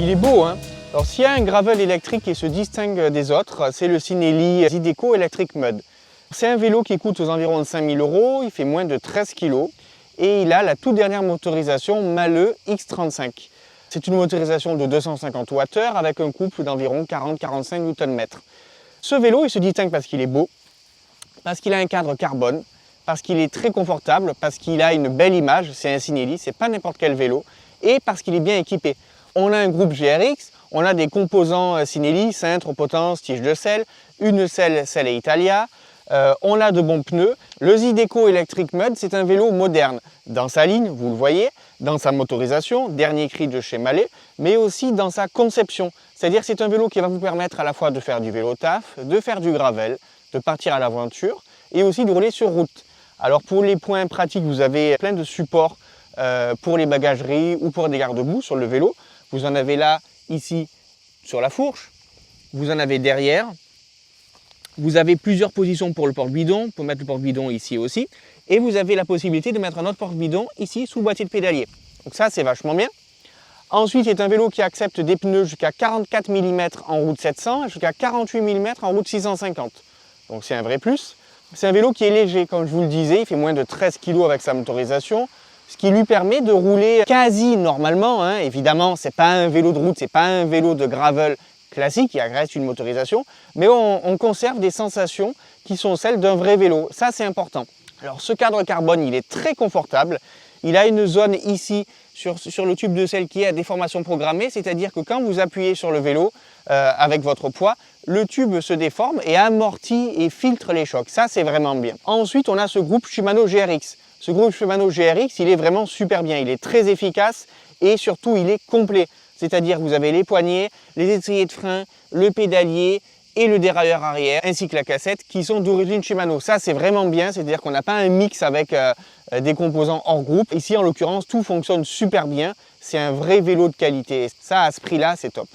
Il est beau, hein? Alors s'il y a un gravel électrique qui se distingue des autres, c'est le Cinelli Zydeco Electric Mud. C'est un vélo qui coûte aux environs de 5 000 €, il fait moins de 13 kg et il a la toute dernière motorisation Mahle X35. C'est une motorisation de 250 Wh avec un couple d'environ 40-45 Nm. Ce vélo, il se distingue parce qu'il est beau, parce qu'il a un cadre carbone, parce qu'il est très confortable, parce qu'il a une belle image, c'est un Cinelli, c'est pas n'importe quel vélo, et parce qu'il est bien équipé. On a un groupe GRX, on a des composants Cinelli, cintre, potence, tige de selle, une selle Italia, on a de bons pneus. Le Zydeco Electric Mud, c'est un vélo moderne, dans sa ligne, vous le voyez, dans sa motorisation, dernier cri de chez Mahle, mais aussi dans sa conception. C'est-à-dire c'est un vélo qui va vous permettre à la fois de faire du vélo taf, de faire du gravel, de partir à l'aventure et aussi de rouler sur route. Alors pour les points pratiques, vous avez plein de supports pour les bagageries ou pour des garde-boue sur le vélo. Vous en avez là, ici, sur la fourche. Vous en avez derrière. Vous avez plusieurs positions pour le porte-bidon. Vous pouvez mettre le porte-bidon ici aussi. Et vous avez la possibilité de mettre un autre porte-bidon ici sous le boîtier de pédalier. Donc ça, c'est vachement bien. Ensuite, c'est un vélo qui accepte des pneus jusqu'à 44 mm en route 700 et jusqu'à 48 mm en route 650. Donc c'est un vrai plus. C'est un vélo qui est léger, comme je vous le disais. Il fait moins de 13 kg avec sa motorisation, ce qui lui permet de rouler quasi normalement, hein. Évidemment, ce n'est pas un vélo de route, ce n'est pas un vélo de gravel classique, il reste une motorisation, mais on conserve des sensations qui sont celles d'un vrai vélo. Ça, c'est important. Alors, ce cadre carbone, il est très confortable. Il a une zone ici, sur le tube de selle, qui est à déformation programmée, c'est-à-dire que quand vous appuyez sur le vélo avec votre poids, le tube se déforme et amortit et filtre les chocs. Ça, c'est vraiment bien. Ensuite, on a ce groupe Shimano GRX. Ce groupe Shimano GRX, il est vraiment super bien, il est très efficace et surtout il est complet. C'est-à-dire que vous avez les poignées, les étriers de frein, le pédalier et le dérailleur arrière, ainsi que la cassette qui sont d'origine Shimano. Ça c'est vraiment bien, c'est-à-dire qu'on n'a pas un mix avec des composants hors groupe. Ici en l'occurrence, tout fonctionne super bien, c'est un vrai vélo de qualité. Ça à ce prix-là, c'est top.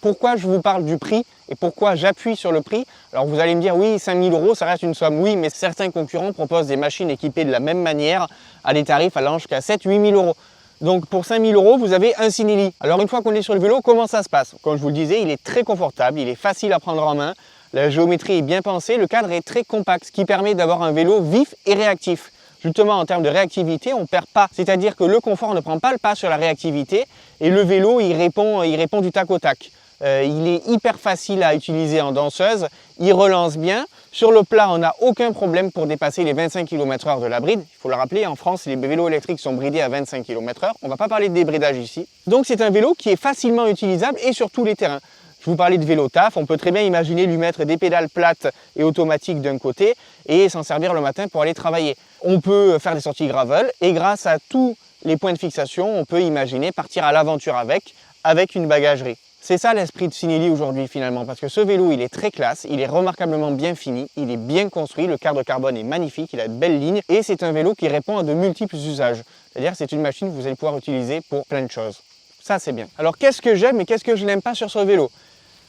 Pourquoi je vous parle du prix et pourquoi j'appuie sur le prix? Alors vous allez me dire, oui, 5 000 €, ça reste une somme. Oui, mais certains concurrents proposent des machines équipées de la même manière à des tarifs allant jusqu'à 7 000 – 8 000 €. Donc pour 5 000 €, vous avez un Cinelli. Alors une fois qu'on est sur le vélo, comment ça se passe? Comme je vous le disais, il est très confortable, il est facile à prendre en main, la géométrie est bien pensée, le cadre est très compact, ce qui permet d'avoir un vélo vif et réactif. Justement, en termes de réactivité, on ne perd pas. C'est-à-dire que le confort ne prend pas le pas sur la réactivité et le vélo, il répond du tac au tac. Il est hyper facile à utiliser en danseuse, il relance bien. Sur le plat, on n'a aucun problème pour dépasser les 25 km/h de la bride. Il faut le rappeler, en France, les vélos électriques sont bridés à 25 km/h. On ne va pas parler de débridage ici. Donc c'est un vélo qui est facilement utilisable et sur tous les terrains. Je vous parlais de vélo taf, on peut très bien imaginer lui mettre des pédales plates et automatiques d'un côté et s'en servir le matin pour aller travailler. On peut faire des sorties gravel et grâce à tous les points de fixation, on peut imaginer partir à l'aventure avec une bagagerie. C'est ça l'esprit de Cinelli aujourd'hui finalement, parce que ce vélo il est très classe, il est remarquablement bien fini, il est bien construit, le cadre carbone est magnifique, il a de belles lignes et c'est un vélo qui répond à de multiples usages. C'est-à-dire c'est une machine que vous allez pouvoir utiliser pour plein de choses. Ça c'est bien. Alors qu'est-ce que j'aime et qu'est-ce que je n'aime pas sur ce vélo?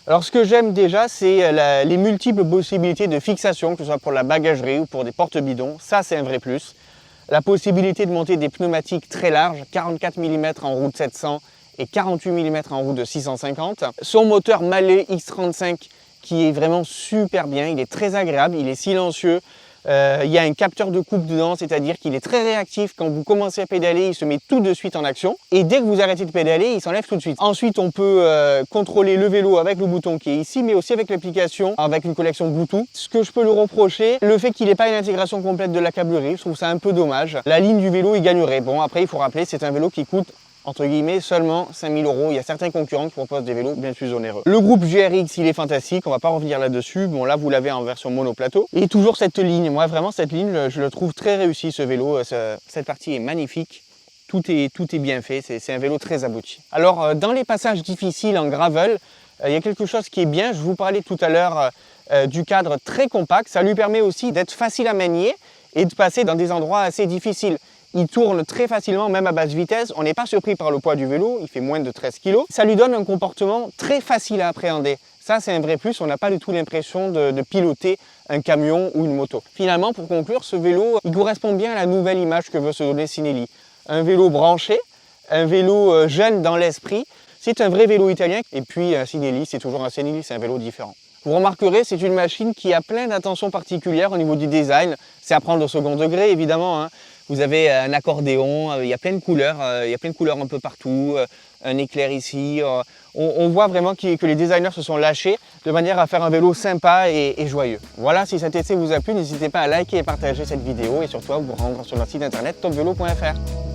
Alors ce que j'aime déjà c'est les multiples possibilités de fixation, que ce soit pour la bagagerie ou pour des porte-bidons, ça c'est un vrai plus. La possibilité de monter des pneumatiques très larges, 44 mm en route 700 et 48 mm en route de 650. Son moteur Mahle X35 qui est vraiment super bien, il est très agréable, il est silencieux. Il y a un capteur de coupe dedans, c'est-à-dire qu'il est très réactif. Quand vous commencez à pédaler, il se met tout de suite en action. Et dès que vous arrêtez de pédaler, il s'enlève tout de suite. Ensuite, on peut contrôler le vélo avec le bouton qui est ici, mais aussi avec l'application, avec une collection Bluetooth. Ce que je peux le reprocher, le fait qu'il n'ait pas une intégration complète de la câblerie, je trouve ça un peu dommage. La ligne du vélo, il gagnerait. Bon, après, il faut rappeler, c'est un vélo qui coûte entre guillemets seulement 5 000 €. Il y a certains concurrents qui proposent des vélos bien plus onéreux. Le groupe GRX, il est fantastique, on va pas revenir là-dessus. Bon là, vous l'avez en version monoplateau. Et toujours cette ligne, moi vraiment cette ligne, je le trouve très réussi ce vélo. Cette partie est magnifique. Tout est bien fait, c'est un vélo très abouti. Alors dans les passages difficiles en gravel, il y a quelque chose qui est bien. Je vous parlais tout à l'heure du cadre très compact. Ça lui permet aussi d'être facile à manier et de passer dans des endroits assez difficiles. Il tourne très facilement, même à basse vitesse. On n'est pas surpris par le poids du vélo, il fait moins de 13 kg. Ça lui donne un comportement très facile à appréhender. Ça, c'est un vrai plus, on n'a pas du tout l'impression de piloter un camion ou une moto. Finalement, pour conclure, ce vélo, il correspond bien à la nouvelle image que veut se donner Cinelli. Un vélo branché, un vélo jeune dans l'esprit. C'est un vrai vélo italien. Et puis un Sinelli, c'est toujours un Sinelli, c'est un vélo différent. Vous remarquerez, c'est une machine qui a plein d'attentions particulières au niveau du design. C'est à prendre au second degré, évidemment, hein. Vous avez un accordéon, il y a plein de couleurs, un peu partout, un éclair ici. On voit vraiment que les designers se sont lâchés de manière à faire un vélo sympa et joyeux. Voilà, si cet essai vous a plu, n'hésitez pas à liker et partager cette vidéo et surtout à vous rendre sur notre site internet topvelo.fr.